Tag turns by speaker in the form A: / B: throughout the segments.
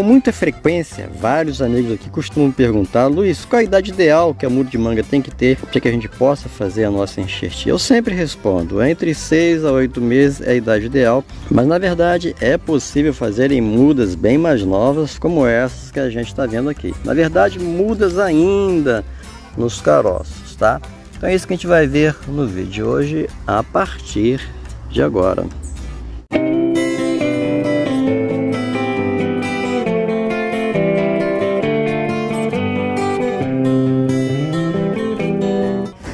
A: muita frequência, vários amigos aqui costumam perguntar: Luiz, qual a idade ideal que a muda de manga tem que ter para que a gente possa fazer a nossa enxertia? Eu sempre respondo, entre 6 a 8 meses é a idade ideal, mas na verdade é possível fazer em mudas bem mais novas, como essas que a gente está vendo aqui. Na verdade, mudas ainda nos caroços, tá? Então é isso que a gente vai ver no vídeo de hoje a partir de agora.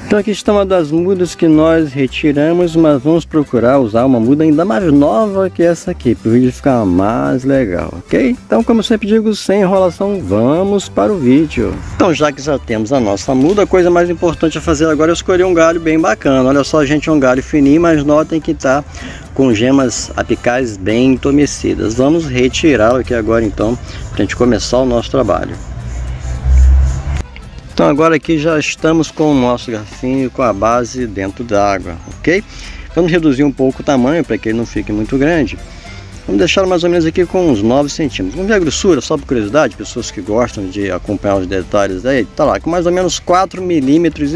A: Então aqui está uma das mudas que nós retiramos, mas vamos procurar usar uma muda ainda mais nova que essa aqui, para o vídeo ficar mais legal, ok? Então, como eu sempre digo, sem enrolação, vamos para o vídeo. Então, já que já temos a nossa muda, a coisa mais importante a fazer agora é escolher um galho bem bacana. Olha só, gente, é um galho fininho, mas notem que está com gemas apicais bem entumecidas. Vamos retirá-lo aqui agora, então, para a gente começar o nosso trabalho. Então agora aqui já estamos com o nosso garfinho com a base dentro d'água, ok? Vamos reduzir um pouco o tamanho para que ele não fique muito grande. Vamos deixar mais ou menos aqui com uns 9 centímetros. Vamos ver a grossura, só por curiosidade, pessoas que gostam de acompanhar os detalhes aí. Tá lá, com mais ou menos 4,5 milímetros,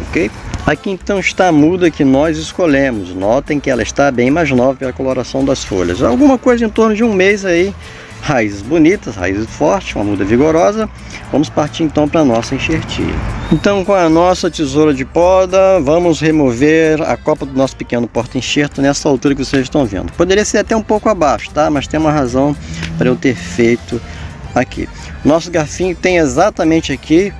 A: ok? Aqui então está a muda que nós escolhemos. Notem que ela está bem mais nova pela coloração das folhas. Alguma coisa em torno de um mês aí. Raízes bonitas, raízes fortes, uma muda vigorosa. Vamos partir então para a nossa enxertia. Então, com a nossa tesoura de poda, vamos remover a copa do nosso pequeno porta-enxerto nessa altura que vocês estão vendo. Poderia ser até um pouco abaixo, tá? Mas tem uma razão para eu ter feito aqui. Nosso garfinho tem exatamente aqui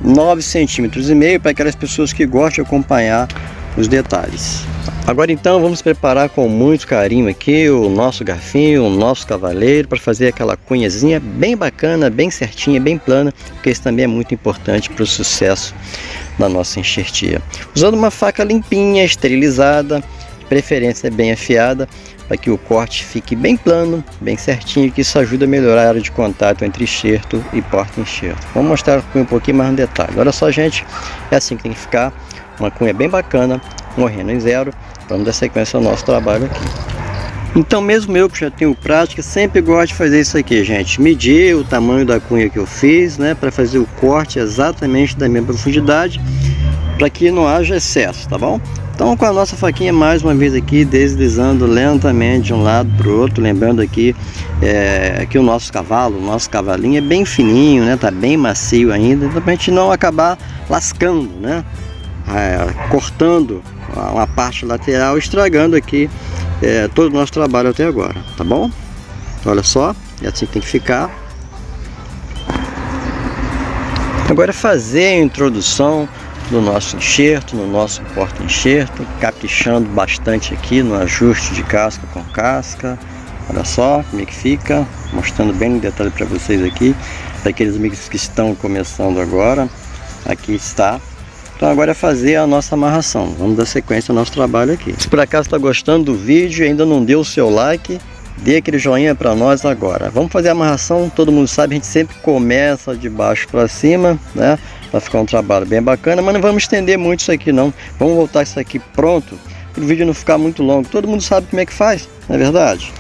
A: 9,5 centímetros para aquelas pessoas que gostam de acompanhar os detalhes. Agora então vamos preparar com muito carinho aqui o nosso garfinho, o nosso cavaleiro, para fazer aquela cunhazinha bem bacana, bem certinha, bem plana, porque isso também é muito importante para o sucesso da nossa enxertia. Usando uma faca limpinha, esterilizada, de preferência bem afiada, para que o corte fique bem plano, bem certinho, que isso ajuda a melhorar a área de contato entre enxerto e porta-enxerto. Vamos mostrar um pouquinho mais no detalhe. Olha só, gente, é assim que tem que ficar, uma cunha bem bacana, morrendo em zero. Vamos dar sequência ao nosso trabalho aqui. Então, mesmo eu que já tenho prática, sempre gosto de fazer isso aqui, gente. Medir o tamanho da cunha que eu fiz, né, para fazer o corte exatamente da mesma profundidade, para que não haja excesso, tá bom? Então, com a nossa faquinha, mais uma vez aqui, deslizando lentamente de um lado para o outro, lembrando aqui que o nosso cavalo, o nosso cavalinho é bem fininho, né, tá bem macio ainda, para a gente não acabar lascando, né, cortando uma parte lateral, estragando aqui todo o nosso trabalho até agora, tá bom? Olha só, é assim que tem que ficar. Agora fazer a introdução do nosso enxerto, no nosso porta-enxerto, caprichando bastante aqui no ajuste de casca com casca. Olha só como é que fica, mostrando bem no detalhe para vocês aqui, para aqueles amigos que estão começando agora. Aqui está. Então agora é fazer a nossa amarração. Vamos dar sequência ao nosso trabalho aqui. Se por acaso está gostando do vídeo e ainda não deu o seu like, dê aquele joinha para nós agora. Vamos fazer a amarração. Todo mundo sabe, a gente sempre começa de baixo para cima, né? Vai ficar um trabalho bem bacana, mas não vamos estender muito isso aqui não. Vamos voltar isso aqui pronto, para o vídeo não ficar muito longo. Todo mundo sabe como é que faz, não é verdade?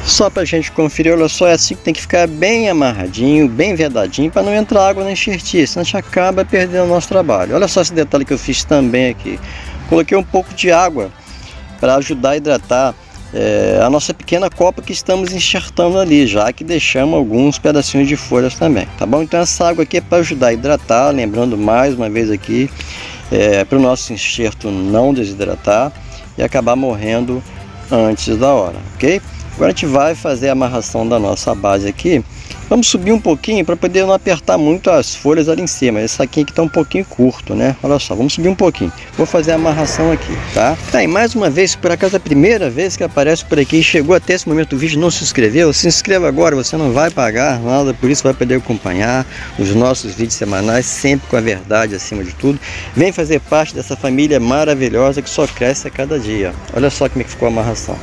A: Só para a gente conferir, olha só, é assim que tem que ficar bem amarradinho, bem vedadinho, para não entrar água na enxertia, senão a gente acaba perdendo o nosso trabalho. Olha só esse detalhe que eu fiz também aqui. Coloquei um pouco de água para ajudar a hidratar a nossa pequena copa que estamos enxertando ali, já que deixamos alguns pedacinhos de folhas também, tá bom? Então essa água aqui é para ajudar a hidratar, lembrando mais uma vez aqui, para o nosso enxerto não desidratar e acabar morrendo antes da hora, ok? Agora a gente vai fazer a amarração da nossa base aqui. Vamos subir um pouquinho para poder não apertar muito as folhas ali em cima. Esse aqui está um pouquinho curto, né? Olha só, vamos subir um pouquinho. Vou fazer a amarração aqui, tá? Tá, e mais uma vez, por acaso a primeira vez que aparece por aqui, chegou até esse momento do vídeo e não se inscreveu, se inscreva agora, você não vai pagar nada, por isso vai poder acompanhar os nossos vídeos semanais, sempre com a verdade acima de tudo. Vem fazer parte dessa família maravilhosa que só cresce a cada dia. Olha só como é que ficou a amarração.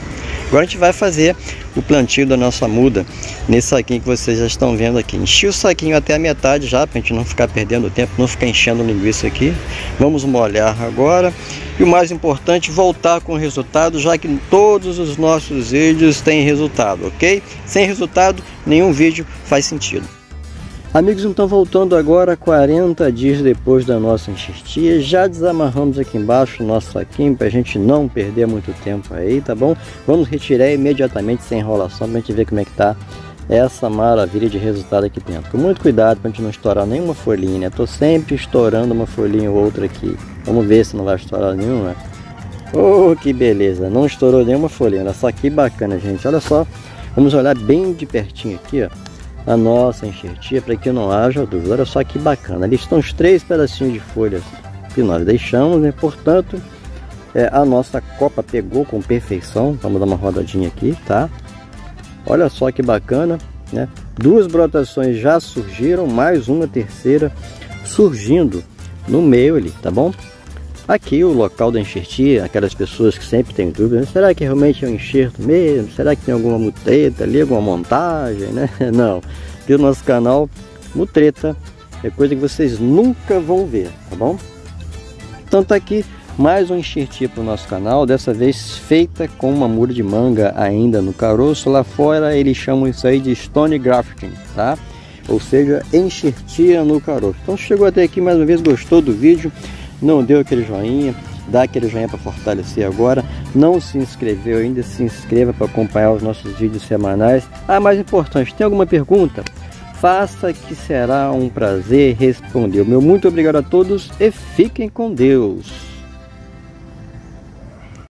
A: Agora a gente vai fazer o plantio da nossa muda nesse saquinho que vocês já estão vendo aqui. Enchi o saquinho até a metade já, para a gente não ficar perdendo tempo, não ficar enchendo linguiça aqui. Vamos molhar agora. E o mais importante, voltar com o resultado, já que todos os nossos vídeos têm resultado, ok? Sem resultado, nenhum vídeo faz sentido. Amigos, então voltando agora 40 dias depois da nossa enxertia, já desamarramos aqui embaixo o nosso saquinho para a gente não perder muito tempo aí, tá bom? Vamos retirar imediatamente sem enrolação para a gente ver como é que tá essa maravilha de resultado aqui dentro. Com muito cuidado para a gente não estourar nenhuma folhinha, né? Tô sempre estourando uma folhinha ou outra aqui. Vamos ver se não vai estourar nenhuma. Oh, que beleza! Não estourou nenhuma folhinha. Olha só que bacana, gente. Olha só, vamos olhar bem de pertinho aqui, ó, a nossa enxertia, para que não haja dúvida. Olha só que bacana. Ali estão os 3 pedacinhos de folhas que nós deixamos, né? Portanto, a nossa copa pegou com perfeição. Vamos dar uma rodadinha aqui, tá? Olha só que bacana, né? 2 brotações já surgiram, mais uma terceira surgindo no meio ali, tá bom? Aqui o local da enxertia, aquelas pessoas que sempre têm dúvidas, será que realmente é um enxerto mesmo? Será que tem alguma mutreta ali, alguma montagem, né? Não, aqui no nosso canal, mutreta é coisa que vocês nunca vão ver, tá bom? Então tá aqui mais um enxertia para o nosso canal, dessa vez feita com uma muda de manga ainda no caroço. Lá fora eles chamam isso aí de stone grafting, tá? Ou seja, enxertia no caroço. Então chegou até aqui mais uma vez, gostou do vídeo? Não deu aquele joinha, dá aquele joinha para fortalecer agora. Não se inscreveu ainda, se inscreva para acompanhar os nossos vídeos semanais. Mais importante, tem alguma pergunta? Faça, que será um prazer responder. Meu muito obrigado a todos e fiquem com Deus.